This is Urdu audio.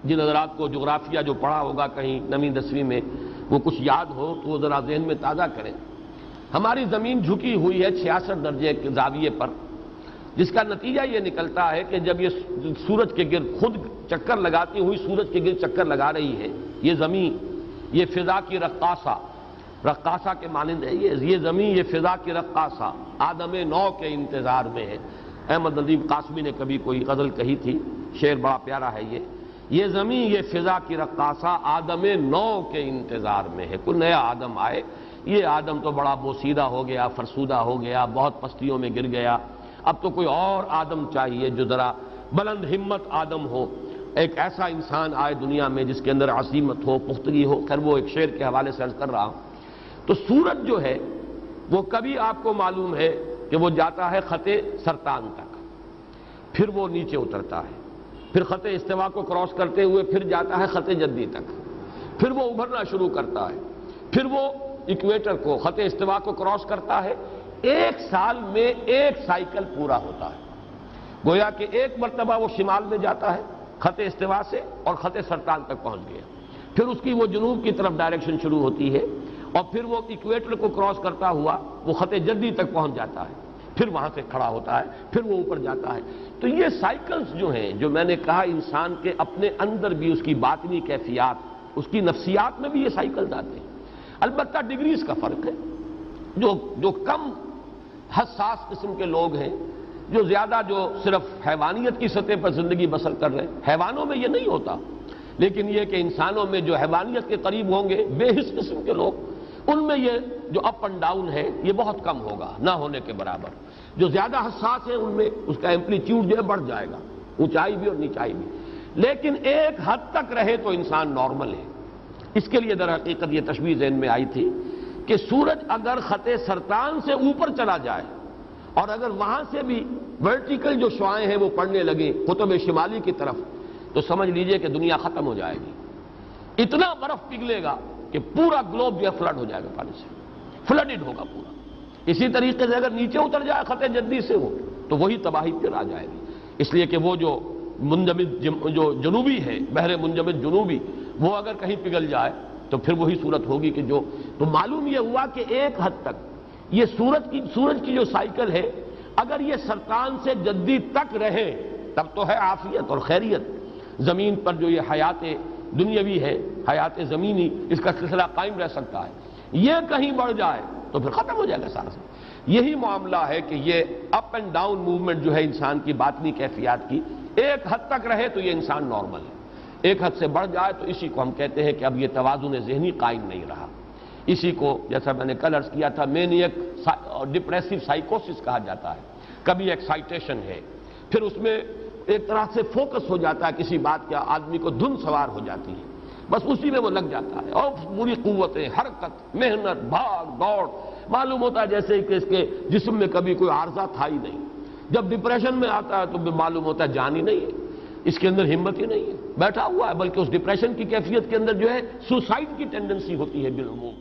جن حضرات کو جغرافیہ جو پڑھا ہوگا کہیں 9ویں 10ویں میں وہ کچھ یاد ہو تو وہ ذرا ذہن میں تازہ کریں. ہماری زمین جھکی ہوئی ہے 66 درجے کے زاویے پر، جس کا نتیجہ یہ نکلتا ہے کہ جب یہ سورج کے گرد خود چکر لگاتی ہوئی سورج کے گرد چکر لگا رہی ہے یہ زمین، یہ فضا کی رقاصہ کے مانند ہے یہ زمین، یہ فضا کی رقاصہ آدم نو کے انتظار میں ہے. احمد ندیم قاسمی نے کبھی کوئی غزل کہی تھی، شعر بڑا پیارا ہے یہ زمین یہ فضا کی رقاصہ آدم نو کے انتظار میں ہے. کوئی نیا آدم آئے، یہ آدم تو بڑا بوسیدہ ہو گیا، فرسودہ ہو گیا، بہت پستیوں میں گر گیا، اب تو کوئی اور آدم چاہیے جو ذرا بلند ہمت آدم ہو، ایک ایسا انسان آئے دنیا میں جس کے اندر عزیمت ہو، پختگی ہو. خیر وہ ایک شعر کے حوالے سے عرض کر رہا ہوں. تو سورج جو ہے وہ کبھی آپ کو معلوم ہے کہ وہ جاتا ہے خط سرطان تک، پھر وہ نیچے اترتا ہے، پھر خط استوا کو کراس کرتے ہوئے پھر جاتا ہے خط جدی تک، پھر وہ ابھرنا شروع کرتا ہے، پھر وہ ایکویٹر کو خط استوا کو کراس کرتا ہے. ایک سال میں ایک سائیکل پورا ہوتا ہے. گویا کہ ایک مرتبہ وہ شمال میں جاتا ہے خط استوا سے اور خط سرطان تک پہنچ گیا، پھر اس کی وہ جنوب کی طرف ڈائریکشن شروع ہوتی ہے اور پھر وہ ایکویٹر کو کراس کرتا ہوا وہ خط جدی تک پہنچ جاتا ہے، پھر وہاں سے کھڑا ہوتا ہے، پھر وہ اوپر جاتا ہے. تو یہ سائیکلز جو ہیں جو میں نے کہا انسان کے اپنے اندر بھی اس کی باطنی کیفیات، اس کی نفسیات میں بھی یہ سائیکلز آتے ہیں. البتہ ڈگریز کا فرق ہے. جو کم حساس قسم کے لوگ ہیں، جو زیادہ جو صرف حیوانیت کی سطح پر زندگی بسر کر رہے ہیں، حیوانوں میں یہ نہیں ہوتا، لیکن یہ کہ انسانوں میں جو حیوانیت کے قریب ہوں گے بے حس قسم کے لوگ، ان میں یہ جو اپ اینڈ ڈاؤن ہے یہ بہت کم ہوگا، نہ ہونے کے برابر. جو زیادہ حساس ہیں ان میں اس کا ایمپلیٹیوڈ جو ہے بڑھ جائے گا، اونچائی بھی اور نیچائی بھی. لیکن ایک حد تک رہے تو انسان نارمل ہے. اس کے لیے در حقیقت یہ تشبیہ ذہن میں آئی تھی کہ سورج اگر خط سرطان سے اوپر چلا جائے اور اگر وہاں سے بھی ورٹیکل جو شعاعیں ہیں وہ پڑنے لگیں قطب شمالی کی طرف، تو سمجھ لیجئے کہ دنیا ختم ہو جائے گی. اتنا برف پگھلے گا کہ پورا گلوب جو ہے فلڈ ہو جائے گا، پانی سے فلڈڈ ہوگا پورا. اسی طریقے سے اگر نیچے اتر جائے خط جدی سے ہو تو وہی تباہی پھر آ جائے گی. اس لیے کہ وہ جو منجمد جو جنوبی ہے، بحر منجمد جنوبی، وہ اگر کہیں پگھل جائے تو پھر وہی صورت ہوگی کہ جو. تو معلوم یہ ہوا کہ ایک حد تک یہ سورج کی جو سائیکل ہے اگر یہ سرطان سے جدی تک رہے تب تو ہے عافیت اور خیریت. زمین پر جو یہ حیات دنیاوی ہے، حیات زمینی، اس کا سلسلہ قائم رہ سکتا ہے. یہ کہیں بڑھ جائے تو پھر ختم ہو جائے گا سارا. یہی معاملہ ہے کہ یہ اپ اینڈ ڈاؤن موومنٹ جو ہے انسان کی باطنی کیفیات کی، ایک حد تک رہے تو یہ انسان نارمل ہے، ایک حد سے بڑھ جائے تو اسی کو ہم کہتے ہیں کہ اب یہ توازن ذہنی قائم نہیں رہا. اسی کو جیسا میں نے کل عرض کیا تھا مینیک ڈپریسو سائیکوسس کہا جاتا ہے. کبھی ایکسائٹیشن ہے، پھر اس میں ایک طرح سے فوکس ہو جاتا ہے کسی بات کا، آدمی کو دھن سوار ہو جاتی ہے، بس اسی میں وہ لگ جاتا ہے اور پوری قوتیں، حرکت، محنت، بھاگ دوڑ، معلوم ہوتا ہے جیسے کہ اس کے جسم میں کبھی کوئی عارضہ تھا ہی نہیں. جب ڈپریشن میں آتا ہے تو معلوم ہوتا ہے جان ہی نہیں ہے، اس کے اندر ہمت ہی نہیں ہے، بیٹھا ہوا ہے. بلکہ اس ڈپریشن کی کیفیت کے اندر جو ہے سوسائڈ کی ٹینڈنسی ہوتی ہے بالعموم.